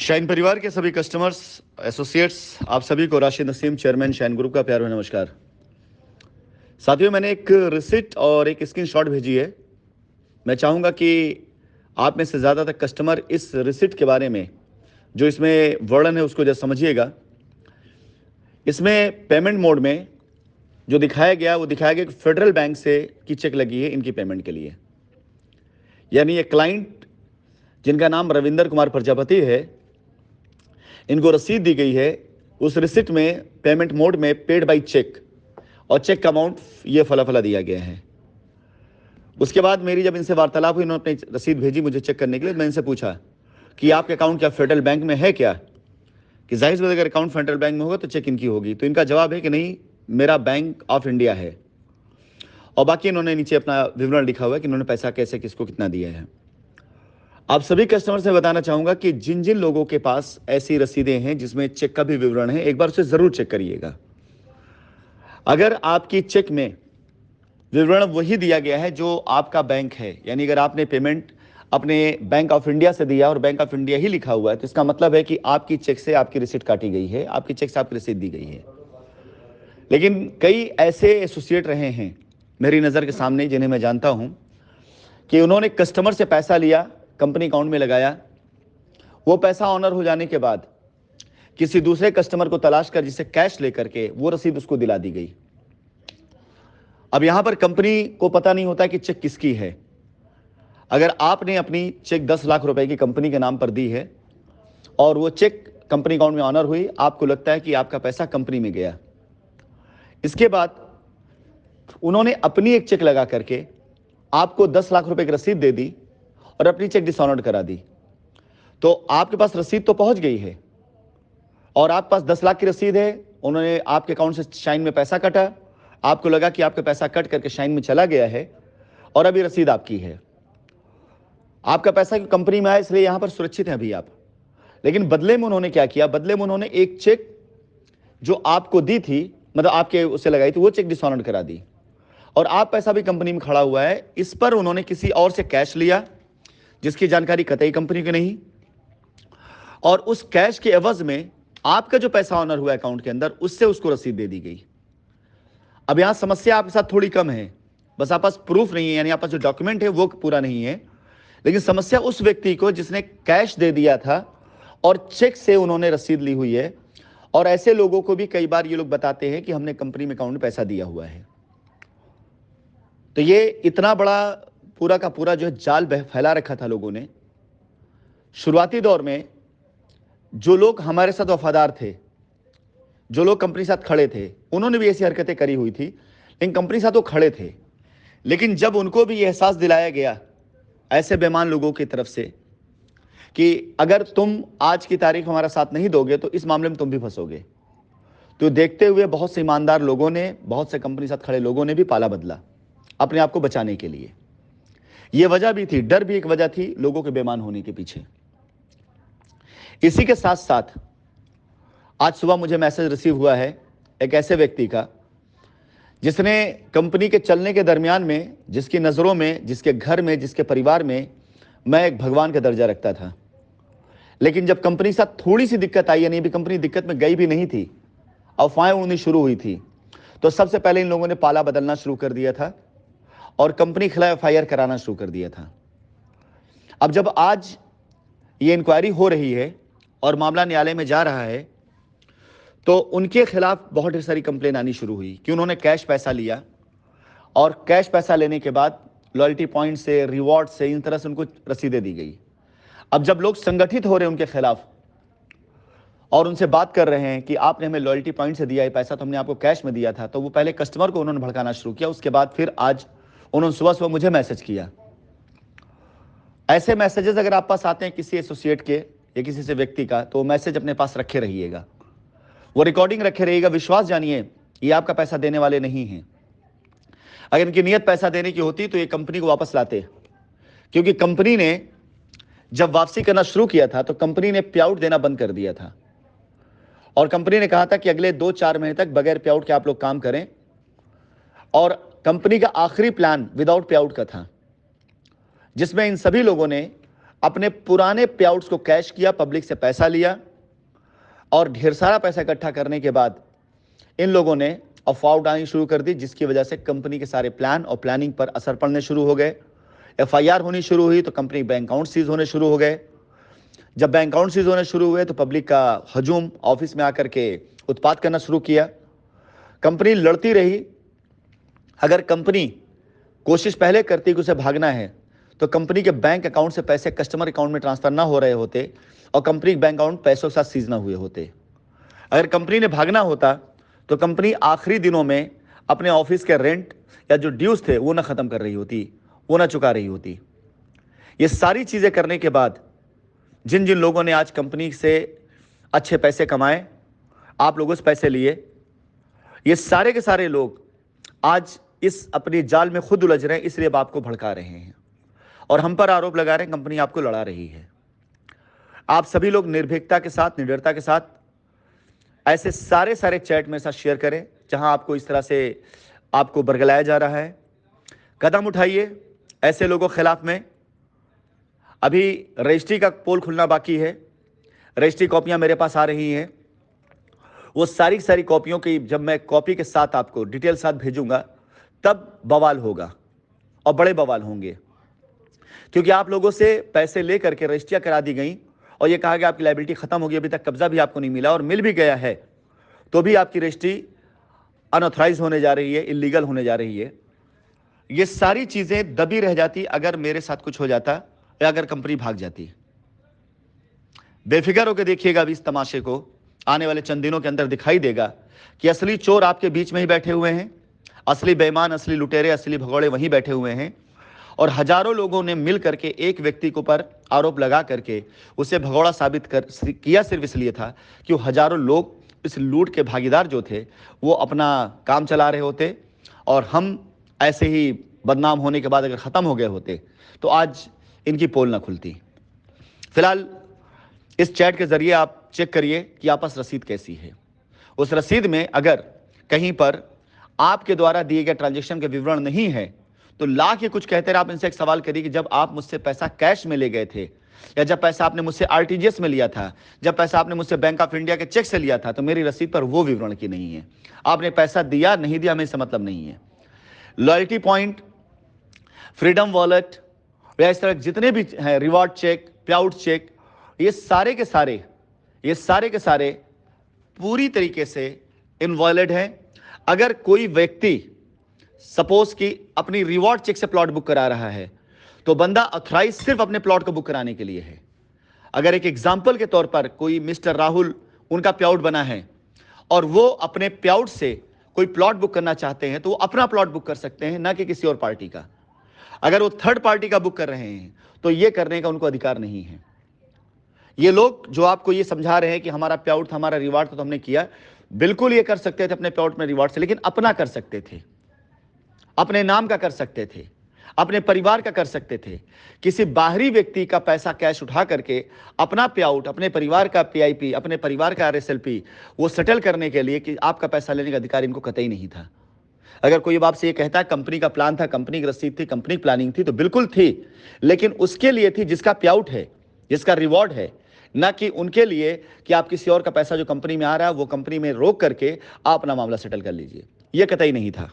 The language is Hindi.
शाइन परिवार के सभी कस्टमर्स, एसोसिएट्स, आप सभी को Rashid Naseem, chairman shine group का प्यार भरा नमस्कार। साथियों, मैंने एक रिसिप्ट और एक स्क्रीनशॉट भेजी है। मैं चाहूँगा कि आप में से ज़्यादातर कस्टमर इस रिसिप्ट के बारे में जो इसमें वर्णन है उसको जरा समझिएगा। इसमें पेमेंट मोड में जो दिखाया गया वो दिखाया गया कि फेडरल बैंक से की चेक लगी है इनकी पेमेंट के लिए। यानी ये क्लाइंट जिनका नाम रविंदर कुमार प्रजापति है, इनको रसीद दी गई है। उस रिसिप्ट में पेमेंट मोड में पेड बाई चेक और चेक का अमाउंट ये फला दिया गया है। उसके बाद मेरी जब इनसे वार्तालाप हुई, इन्होंने अपनी रसीद भेजी मुझे चेक करने के लिए। मैं इनसे पूछा कि आपका अकाउंट क्या फेडरल बैंक में है क्या, कि जाहिर सी बात अगर अकाउंट फेडरल बैंक में होगा तो चेक इनकी होगी। तो इनका जवाब है कि नहीं, मेरा बैंक ऑफ इंडिया है। और बाकी इन्होंने नीचे अपना विवरण लिखा हुआ है कि इन्होंने पैसा कैसे किसको कितना दिया है। आप सभी कस्टमर से बताना चाहूंगा कि जिन जिन लोगों के पास ऐसी रसीदें हैं जिसमें चेक का भी विवरण है, एक बार उसे जरूर चेक करिएगा। अगर आपकी चेक में विवरण वही दिया गया है जो आपका बैंक है, यानी अगर आपने पेमेंट अपने बैंक ऑफ इंडिया से दिया और बैंक ऑफ इंडिया ही लिखा हुआ है, तो इसका मतलब है कि आपकी चेक से आपकी रिसीट काटी गई है, आपकी चेक से आपकी रसीद दी गई है। लेकिन कई ऐसे एसोसिएट रहे हैं मेरी नज़र के सामने, जिन्हें मैं जानता हूं कि उन्होंने कस्टमर से पैसा लिया, कंपनी अकाउंट में लगाया, वो पैसा ऑनर हो जाने के बाद किसी दूसरे कस्टमर को तलाश कर जिसे कैश लेकर के वो रसीद उसको दिला दी गई। अब यहां पर कंपनी को पता नहीं होता कि चेक किसकी है। अगर आपने अपनी चेक 10 लाख रुपए की कंपनी के नाम पर दी है और वो चेक कंपनी अकाउंट में ऑनर हुई, आपको लगता है कि आपका पैसा कंपनी में गया। इसके बाद उन्होंने अपनी एक चेक लगा करके आपको 10 लाख रुपए की रसीद दे दी और अपनी चेक डिसऑनर्ड करा दी। तो आपके पास रसीद तो पहुंच गई है और आपके पास 10 लाख की रसीद है। उन्होंने आपके अकाउंट से शाइन में पैसा कटा, आपको लगा कि आपका पैसा कट करके शाइन में चला गया है और अभी रसीद आपकी है। आपका पैसा कंपनी में आया, इसलिए यहां पर सुरक्षित है अभी आप। लेकिन बदले में उन्होंने क्या किया, बदले में उन्होंने एक चेक जो आपको दी थी, मतलब आपके उससे लगाई थी, वो चेक डिसऑनर्ड करा दी और आप पैसा भी कंपनी में खड़ा हुआ है। इस पर उन्होंने किसी और से कैश लिया जिसकी जानकारी कतई कंपनी की नहीं, और उस कैश के एवज में आपका जो पैसा ऑनर हुआ अकाउंट के अंदर, उससे उसको रसीद दे दी गई। अब यहां समस्या आपके साथ थोड़ी कम है, बस आप पास प्रूफ नहीं है, यानी आप पास जो डॉक्यूमेंट है वो पूरा नहीं है। लेकिन समस्या उस व्यक्ति को जिसने कैश दे दिया था और चेक से उन्होंने रसीद ली हुई है। और ऐसे लोगों को भी कई बार ये लोग बताते हैं कि हमने कंपनी में अकाउंट में पैसा दिया हुआ है। तो ये इतना बड़ा पूरा का पूरा जो है जाल फैला रखा था लोगों ने। शुरुआती दौर में जो लोग हमारे साथ वफादार थे, जो लोग कंपनी साथ खड़े थे, उन्होंने भी ऐसी हरकतें करी हुई थी, लेकिन कंपनी साथ वो खड़े थे। लेकिन जब उनको भी ये एहसास दिलाया गया ऐसे बेईमान लोगों की तरफ से कि अगर तुम आज की तारीख हमारा साथ नहीं दोगे तो इस मामले में तुम भी फंसोगे, तो देखते हुए बहुत से ईमानदार लोगों ने, बहुत से कंपनी साथ खड़े लोगों ने भी पाला बदला अपने आप को बचाने के लिए। यह वजह भी थी, डर भी एक वजह थी लोगों के बेईमान होने के पीछे। इसी के साथ साथ आज सुबह मुझे मैसेज रिसीव हुआ है एक ऐसे व्यक्ति का जिसने कंपनी के चलने के दरमियान में, जिसकी नज़रों में, जिसके घर में, जिसके परिवार में मैं एक भगवान का दर्जा रखता था। लेकिन जब कंपनी के साथ थोड़ी सी दिक्कत आई, यानी अभी कंपनी दिक्कत में गई भी नहीं थी, अफवाहें उड़नी शुरू हुई थी, तो सबसे पहले इन लोगों ने पाला बदलना शुरू कर दिया था और कंपनी के खिलाफ FIR कराना शुरू कर दिया था। अब जब आज ये इंक्वायरी हो रही है और मामला न्यायालय में जा रहा है, तो उनके खिलाफ बहुत ढेर सारी कंप्लेन आनी शुरू हुई कि उन्होंने कैश पैसा लिया और कैश पैसा लेने के बाद लॉयल्टी पॉइंट से, रिवॉर्ड से, इन तरह से उनको रसीदें दी गई। अब जब लोग संगठित हो रहे हैं उनके खिलाफ और उनसे बात कर रहे हैं कि आपने हमें लॉयल्टी पॉइंट से दिया है पैसा, तो हमने आपको कैश में दिया था, तो वो पहले कस्टमर को उन्होंने भड़काना शुरू किया। उसके बाद फिर आज उन्होंने सुबह सुबह मुझे मैसेज किया। ऐसे मैसेजेस अगर आप पास आते हैं किसी एसोसिएट के या किसी से व्यक्ति का, तो मैसेज अपने पास रखे रहिएगा, वो रिकॉर्डिंग रखे रहिएगा। विश्वास जानिए, ये आपका पैसा देने वाले नहीं हैं। अगर इनकी नियत पैसा देने की होती तो ये कंपनी को वापस लाते, क्योंकि कंपनी ने जब वापसी करना शुरू किया था तो कंपनी ने पे आउट देना बंद कर दिया था और कंपनी ने कहा था कि अगले 2-4 महीने तक बगैर पे आउट के आप लोग काम करें। और कंपनी का आखिरी प्लान विदाउट पे आउट का था, जिसमें इन सभी लोगों ने अपने पुराने पे आउट्स को कैश किया, पब्लिक से पैसा लिया और ढेर सारा पैसा इकट्ठा करने के बाद इन लोगों ने अफवाह उड़ानी शुरू कर दी, जिसकी वजह से कंपनी के सारे प्लान और प्लानिंग पर असर पड़ने शुरू हो गए। एफआईआर होनी शुरू हुई तो कंपनी बैंक अकाउंट सीज होने शुरू हो गए। जब बैंक अकाउंट सीज होने शुरू हुए तो पब्लिक का हजूम ऑफिस में आकर के उत्पात करना शुरू किया। कंपनी लड़ती रही। अगर कंपनी कोशिश पहले करती कि उसे भागना है तो कंपनी के बैंक अकाउंट से पैसे कस्टमर अकाउंट में ट्रांसफर ना हो रहे होते और कंपनी के बैंक अकाउंट पैसों के साथ सीज ना हुए होते। अगर कंपनी ने भागना होता तो कंपनी आखिरी दिनों में अपने ऑफिस के रेंट या जो ड्यूज थे वो ना खत्म कर रही होती, वो ना चुका रही होती। ये सारी चीजें करने के बाद जिन जिन लोगों ने आज कंपनी से अच्छे पैसे कमाए, आप लोगों से पैसे लिए, ये सारे के सारे लोग आज इस अपनी जाल में खुद उलझ रहे हैं, इसलिए बाप को भड़का रहे हैं और हम पर आरोप लगा रहे हैं कंपनी आपको लड़ा रही है। आप सभी लोग निर्भीकता के साथ, निडरता के साथ ऐसे सारे चैट मेरे साथ शेयर करें जहां आपको इस तरह से आपको बरगलाया जा रहा है। कदम उठाइए ऐसे लोगों के खिलाफ में। अभी रजिस्ट्री का पोल खुलना बाकी है। रजिस्ट्री कॉपियां मेरे पास आ रही हैं। वो सारी कॉपियों की जब मैं कॉपी के साथ आपको डिटेल साथ भेजूंगा तब बवाल होगा और बड़े बवाल होंगे, क्योंकि आप लोगों से पैसे लेकर के रजिस्ट्रियां करा दी गई और ये कहा गया आपकी लायबिलिटी खत्म होगी, अभी तक कब्जा भी आपको नहीं मिला और मिल भी गया है तो भी आपकी रजिस्ट्री अनऑथराइज होने जा रही है, इलीगल होने जा रही है। ये सारी चीजें दबी रह जाती अगर मेरे साथ कुछ हो जाता या अगर कंपनी भाग जाती। बेफिक्र होकर देखिएगा अभी इस तमाशे को। आने वाले चंद दिनों के अंदर दिखाई देगा कि असली चोर आपके बीच में ही बैठे हुए हैं, असली बेईमान, असली लुटेरे, असली भगौड़े वहीं बैठे हुए हैं और हजारों लोगों ने मिल करके एक व्यक्ति के ऊपर आरोप लगा करके उसे भगौड़ा साबित किया सिर्फ इसलिए था कि वो हजारों लोग इस लूट के भागीदार जो थे वो अपना काम चला रहे होते और हम ऐसे ही बदनाम होने के बाद अगर ख़त्म हो गए होते तो आज इनकी पोल ना खुलती। फिलहाल इस चैट के ज़रिए आप चेक करिए कि आपस रसीद कैसी है। उस रसीद में अगर कहीं पर आपके द्वारा दिए गए ट्रांजैक्शन के विवरण नहीं है तो ला के कुछ कहते रहे। आप इनसे एक सवाल करिए कि जब आप मुझसे पैसा कैश में ले गए थे या जब पैसा आपने मुझसे आरटीजीएस में लिया था, जब पैसा आपने मुझसे बैंक ऑफ इंडिया के चेक से लिया था, तो मेरी रसीद पर वो विवरण की नहीं है। आपने पैसा दिया नहीं दिया हमें इससे मतलब नहीं है। लॉयल्टी पॉइंट, फ्रीडम वॉलेट या इस तरह जितने भी हैं, रिवॉर्ड चेक, पे आउट चेक, ये सारे के सारे पूरी तरीके से इनवॉलिड हैं। अगर कोई व्यक्ति सपोज कि अपनी रिवॉर्ड चेक से प्लॉट बुक करा रहा है तो बंदा ऑथराइज सिर्फ अपने प्लॉट को बुक कराने के लिए है। अगर एक एग्जाम्पल के तौर पर कोई मिस्टर राहुल उनका पे आउट बना है और वो अपने पे आउट से कोई प्लॉट बुक करना चाहते हैं तो वो अपना प्लॉट बुक कर सकते हैं, ना कि किसी और पार्टी का। अगर वो थर्ड पार्टी का बुक कर रहे हैं तो ये करने का उनको अधिकार नहीं है। ये लोग जो आपको ये समझा रहे हैं कि हमारा पे आउट था, हमारा रिवार्ड था तो हमने किया, बिल्कुल ये कर सकते थे अपने पे आउट में रिवार्ड से, लेकिन अपना कर सकते थे, अपने नाम का कर सकते थे, अपने परिवार का कर सकते थे। किसी बाहरी व्यक्ति का पैसा कैश उठा करके अपना पे आउट, अपने परिवार का पीआईपी, अपने परिवार का आरएसएलपी वो सेटल करने के लिए कि आपका पैसा लेने का अधिकार इनको कतई नहीं था। अगर कोई बाप से ये कहता है कंपनी का प्लान था, कंपनी की रसीद थी, कंपनी की प्लानिंग थी, तो बिल्कुल थी, लेकिन उसके लिए थी जिसका पे आउट है, जिसका रिवॉर्ड है, ना कि उनके लिए कि आप किसी और का पैसा जो कंपनी में आ रहा है वो कंपनी में रोक करके आप अपना मामला सेटल कर लीजिए। यह कतई नहीं था।